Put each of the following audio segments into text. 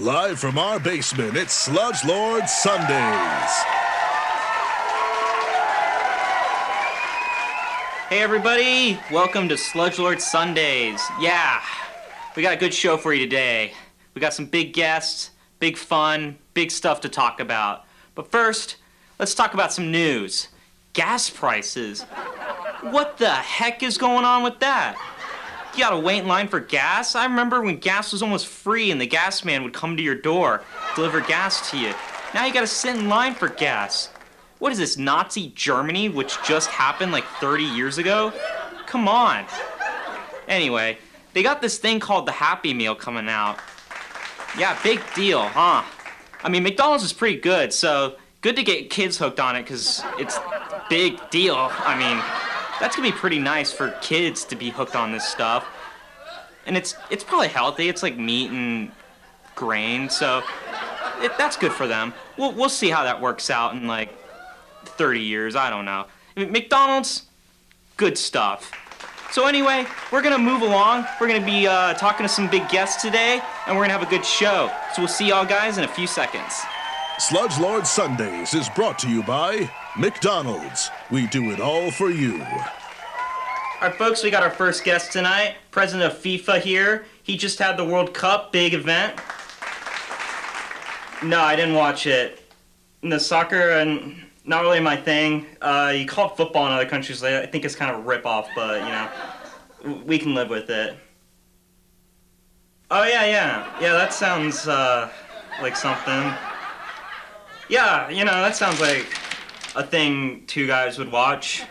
Live from our basement, it's Sludge Lord Sundays. Hey everybody, welcome to Sludge Lord Sundays. Yeah, we got a good show for you today. We got some big guests, big fun, big stuff to talk about. But first, let's talk about some news. Gas prices. What the heck is going on with that? You gotta wait in line for gas? I remember when gas was almost free and the gas man would come to your door, deliver gas to you. Now you gotta sit in line for gas. What is this, Nazi Germany, which just happened like 30 years ago? Come on. Anyway, they got this thing called the Happy Meal coming out. Yeah, big deal, huh? I mean, McDonald's is pretty good, so good to get kids hooked on it, because it's a big deal. I mean, that's gonna be pretty nice for kids to be hooked on this stuff. And it's probably healthy. It's like meat and grain, so that's good for them. We'll see how that works out in like 30 years, I don't know. I mean, McDonald's, good stuff. So anyway, we're gonna move along. We're gonna be talking to some big guests today, and we're gonna have a good show. So we'll see y'all guys in a few seconds. Sludge Lord Sundays is brought to you by McDonald's. We do it all for you. All right, folks, we got our first guest tonight, president of FIFA here. He just had the World Cup, big event. No, I didn't watch it. The soccer, and not really my thing. You call it football in other countries, I think it's kind of a rip-off, but, you know, we can live with it. Oh, yeah, that sounds like something. Yeah, you know, that sounds like a thing two guys would watch.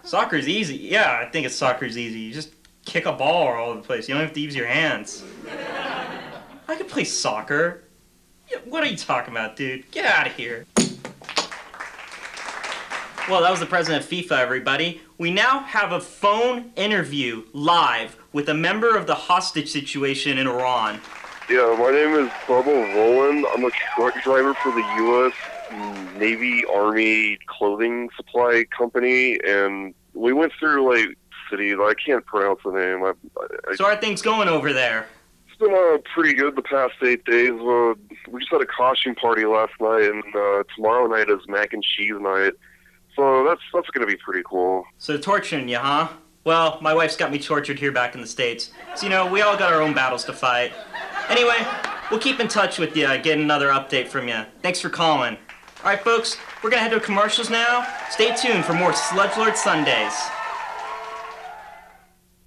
Soccer's easy. Yeah, I think soccer's easy. You just kick a ball all over the place. You don't have to use your hands. I could play soccer. Yeah, what are you talking about, dude? Get out of here. Well, that was the president of FIFA, everybody. We now have a phone interview live with a member of the hostage situation in Iran. Yeah, my name is Bubba Rowland. I'm a truck driver for the U.S. Navy Army clothing supply company, and we went through, like, cities. I can't pronounce the name. So how are things going over there? It's been pretty good the past 8 days. We just had a costume party last night, and tomorrow night is mac and cheese night. So that's going to be pretty cool. So torturing you, huh? Well, my wife's got me tortured here back in the States. So, you know, we all got our own battles to fight. Anyway, we'll keep in touch with you, get another update from you. Thanks for calling. All right, folks, we're going to head to commercials now. Stay tuned for more Sludge Lord Sundays.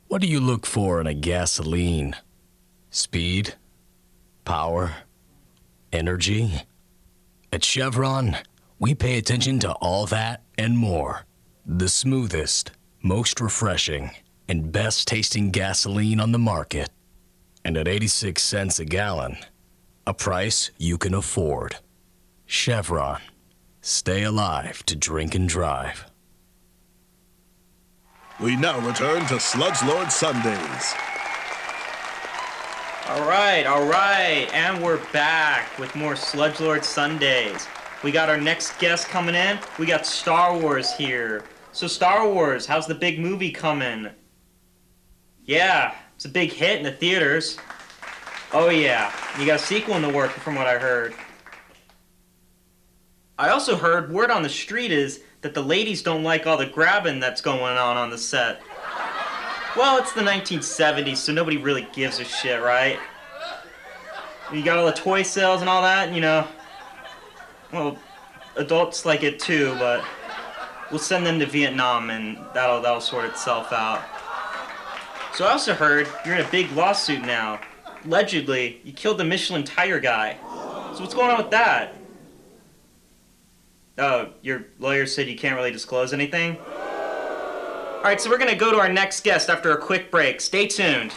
What do you look for in a gasoline? Speed? Power? Energy? At Chevron, we pay attention to all that and more. The smoothest, most refreshing, and best tasting gasoline on the market. And at 86 cents a gallon, a price you can afford. Chevron. Stay alive to drink and drive. We now return to Sludge Lord Sundays. All right, and we're back with more Sludge Lord Sundays. We got our next guest coming in. We got Star Wars here. So Star Wars, how's the big movie coming? Yeah, it's a big hit in the theaters. Oh yeah, you got a sequel in the work from what I heard. I also heard word on the street is that the ladies don't like all the grabbing that's going on the set. Well, it's the 1970s, so nobody really gives a shit, right? You got all the toy sales and all that, you know. Well, adults like it too, but we'll send them to Vietnam and that'll sort itself out. So I also heard you're in a big lawsuit now. Allegedly, you killed the Michelin tire guy. So what's going on with that? Oh, your lawyer said you can't really disclose anything? Alright, so we're gonna go to our next guest after a quick break. Stay tuned.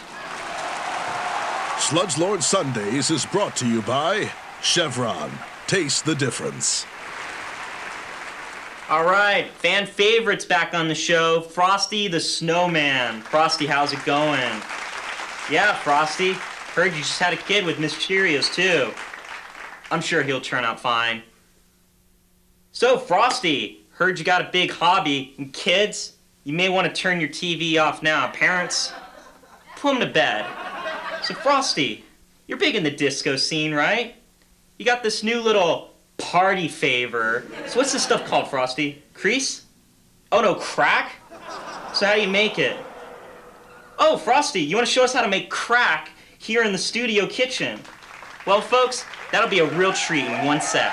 Sludge Lord Sundays is brought to you by Chevron. Taste the difference. Alright, fan favorites back on the show. Frosty the Snowman. Frosty, how's it going? Yeah, Frosty. Heard you just had a kid with Miss Cheerios, too. I'm sure he'll turn out fine. So, Frosty, heard you got a big hobby. And kids, you may want to turn your TV off now. Parents, put them to bed. So, Frosty, you're big in the disco scene, right? You got this new little party favor. So what's this stuff called, Frosty? Crease? Oh no, crack? So how do you make it? Oh, Frosty, you want to show us how to make crack here in the studio kitchen? Well, folks, that'll be a real treat in one sec.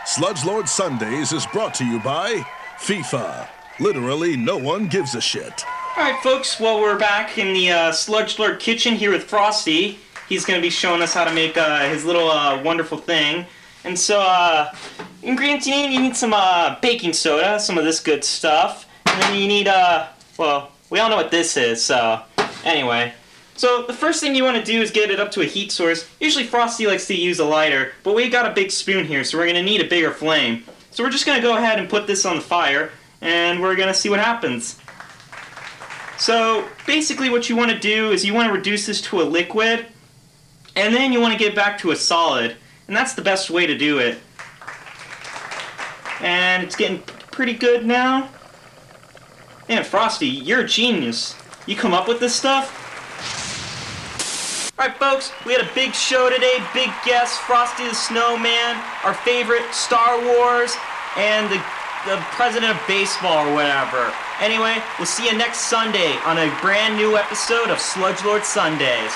Sludge Lord Sundays is brought to you by FIFA. Literally, no one gives a shit. Alright, folks, well, we're back in the Sludge Lord kitchen here with Frosty. He's going to be showing us how to make his little wonderful thing. And so, ingredients you need some baking soda, some of this good stuff. And then you need, well, we all know what this is, so anyway. So the first thing you want to do is get it up to a heat source. Usually Frosty likes to use a lighter, but we got a big spoon here, so we're going to need a bigger flame. So we're just going to go ahead and put this on the fire, and we're going to see what happens. So basically what you want to do is you want to reduce this to a liquid, and then you want to get back to a solid. And that's the best way to do it. And it's getting pretty good now. Man, Frosty, you're a genius. You come up with this stuff? Alright folks, we had a big show today, big guest, Frosty the Snowman, our favorite Star Wars, and the president of baseball or whatever. Anyway, we'll see you next Sunday on a brand new episode of Sludge Lord Sundays.